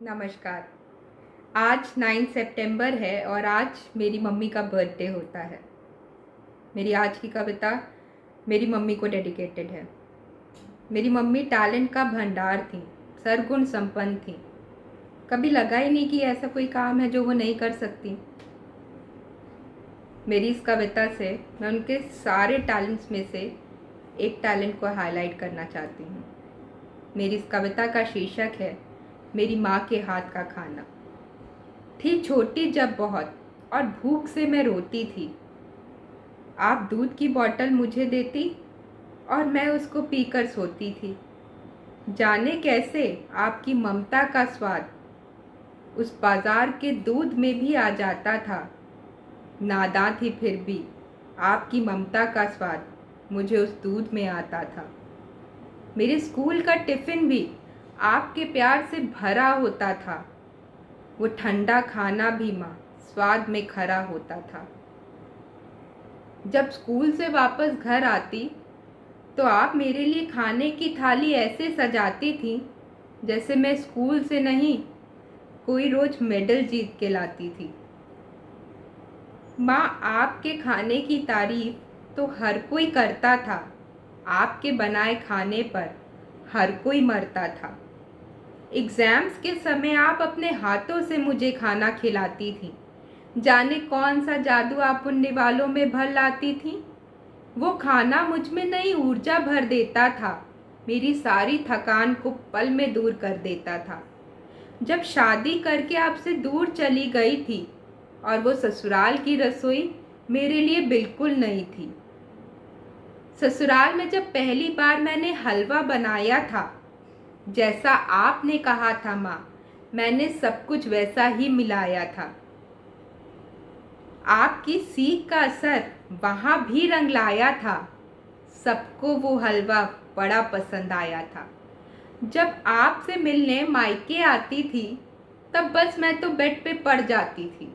नमस्कार। आज 9 सितंबर है और आज मेरी मम्मी का बर्थडे होता है। मेरी आज की कविता मेरी मम्मी को डेडिकेटेड है। मेरी मम्मी टैलेंट का भंडार थी, सर्वगुण संपन्न थी। कभी लगा ही नहीं कि ऐसा कोई काम है जो वो नहीं कर सकती। मेरी इस कविता से मैं उनके सारे टैलेंट्स में से एक टैलेंट को हाईलाइट करना चाहती हूँ। मेरी इस कविता का शीर्षक है मेरी माँ के हाथ का खाना। थी छोटी जब बहुत और भूख से मैं रोती थी। आप दूध की बोतल मुझे देती और मैं उसको पीकर सोती थी। जाने कैसे आपकी ममता का स्वाद उस बाजार के दूध में भी आ जाता था। नादान थी फिर भी आपकी ममता का स्वाद मुझे उस दूध में आता था। मेरे स्कूल का टिफ़िन भी आपके प्यार से भरा होता था। वो ठंडा खाना भी माँ स्वाद में खरा होता था। जब स्कूल से वापस घर आती तो आप मेरे लिए खाने की थाली ऐसे सजाती थी जैसे मैं स्कूल से नहीं कोई रोज मेडल जीत के लाती थी। माँ आपके खाने की तारीफ तो हर कोई करता था, आपके बनाए खाने पर हर कोई मरता था। एग्ज़ाम्स के समय आप अपने हाथों से मुझे खाना खिलाती थी। जाने कौन सा जादू आप उन निवालों में भर लाती थी। वो खाना मुझ में नई ऊर्जा भर देता था, मेरी सारी थकान को पल में दूर कर देता था। जब शादी करके आपसे दूर चली गई थी और वो ससुराल की रसोई मेरे लिए बिल्कुल नई थी। ससुराल में जब पहली बार मैंने हलवा बनाया था, जैसा आपने कहा था माँ, मैंने सब कुछ वैसा ही मिलाया था। आपकी सीख का असर वहाँ भी रंग लाया था। सबको वो हलवा बड़ा पसंद आया था। जब आपसे मिलने मायके आती थी तब बस मैं तो बेड पे पड़ जाती थी।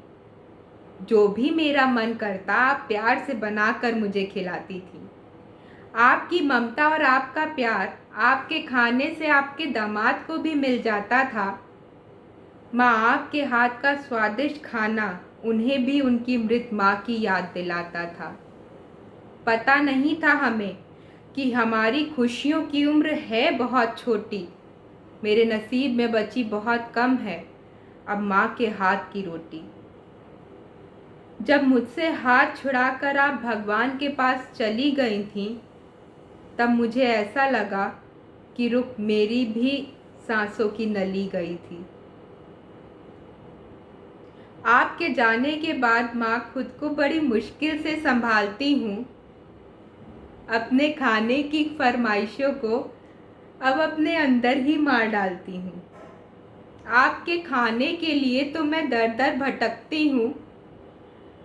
जो भी मेरा मन करता आप प्यार से बनाकर मुझे खिलाती थी। आपकी ममता और आपका प्यार आपके खाने से आपके दामाद को भी मिल जाता था। माँ आपके हाथ का स्वादिष्ट खाना उन्हें भी उनकी मृत माँ की याद दिलाता था। पता नहीं था हमें कि हमारी खुशियों की उम्र है बहुत छोटी। मेरे नसीब में बची बहुत कम है अब माँ के हाथ की रोटी। जब मुझसे हाथ छुड़ाकर आप भगवान के पास चली गई थीं, तब मुझे ऐसा लगा कि रुक मेरी भी सांसों की नली गई थी। आपके जाने के बाद माँ खुद को बड़ी मुश्किल से संभालती हूँ। अपने खाने की फरमाइशों को अब अपने अंदर ही मार डालती हूँ। आपके खाने के लिए तो मैं दर दर भटकती हूँ।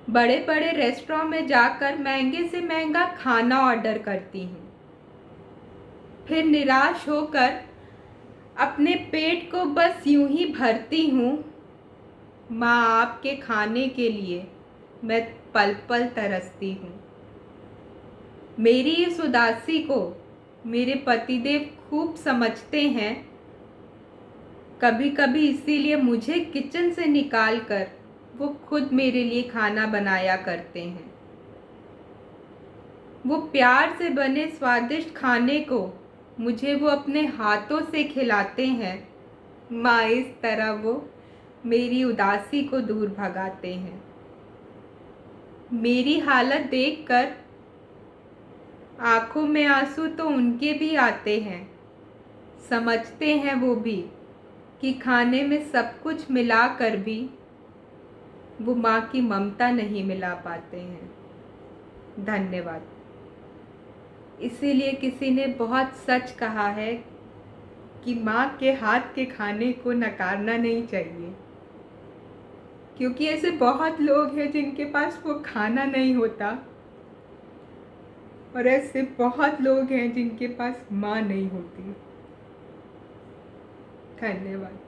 बड़े बड़े रेस्टोरेंट में जाकर महंगे से महंगा खाना ऑर्डर करती हूँ। फिर निराश होकर अपने पेट को बस यूं ही भरती हूँ। माँ आपके खाने के लिए मैं पल पल तरसती हूँ। मेरी इस उदासी को मेरे पतिदेव खूब समझते हैं। कभी कभी इसीलिए मुझे किचन से निकाल कर वो खुद मेरे लिए खाना बनाया करते हैं। वो प्यार से बने स्वादिष्ट खाने को मुझे वो अपने हाथों से खिलाते हैं। माँ इस तरह वो मेरी उदासी को दूर भगाते हैं। मेरी हालत देखकर आंखों में आंसू तो उनके भी आते हैं। समझते हैं वो भी कि खाने में सब कुछ मिलाकर भी वो माँ की ममता नहीं मिला पाते हैं। धन्यवाद। इसीलिए किसी ने बहुत सच कहा है कि माँ के हाथ के खाने को नकारना नहीं चाहिए, क्योंकि ऐसे बहुत लोग हैं जिनके पास वो खाना नहीं होता और ऐसे बहुत लोग हैं जिनके पास माँ नहीं होती। धन्यवाद।